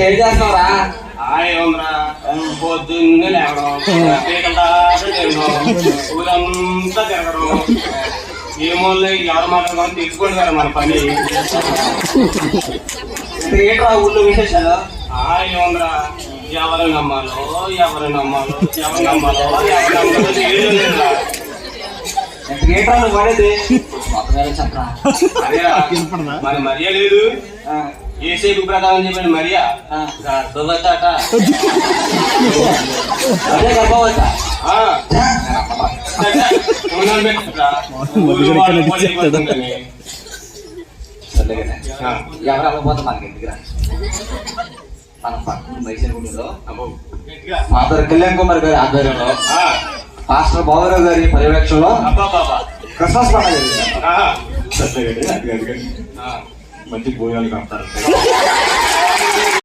ఏం చేస్తున్నావురా? ఏమరా పొద్దున్నే లేవడం, ఊరంతా తిరగడం, ఏమో ఎవరు మాట్లాడుకోవడం తెలుసుకోండి కదా మన పని. ఏంట్రా ఊళ్ళో విశేషాలు? ఏముందిరా, ఎవరు నమ్మాలో ఎవరు నమ్మాలో ఎవరు నమ్మాలో ఎవరు నమ్మాలో ఏంట్రా నువ్వు పడేది? చెప్పరా. మన మరియా లేదు, ఏసేపు ప్రధానం చెప్పిన మరియా గర్భవత. అదే గర్భవత. ఎవరు అవ్వబోతా మనకి ఎందుకురా? మన పక్కన మైసూరులో ఫాదర్ కళ్యాణ్ కుమార్ గారి ఆధ్వర్యంలో పాస్టర్ బాబురావు గారి పర్యవేక్షణలో క్రిస్మస్ పండుగ మంచి భోజనాలు కడతారు.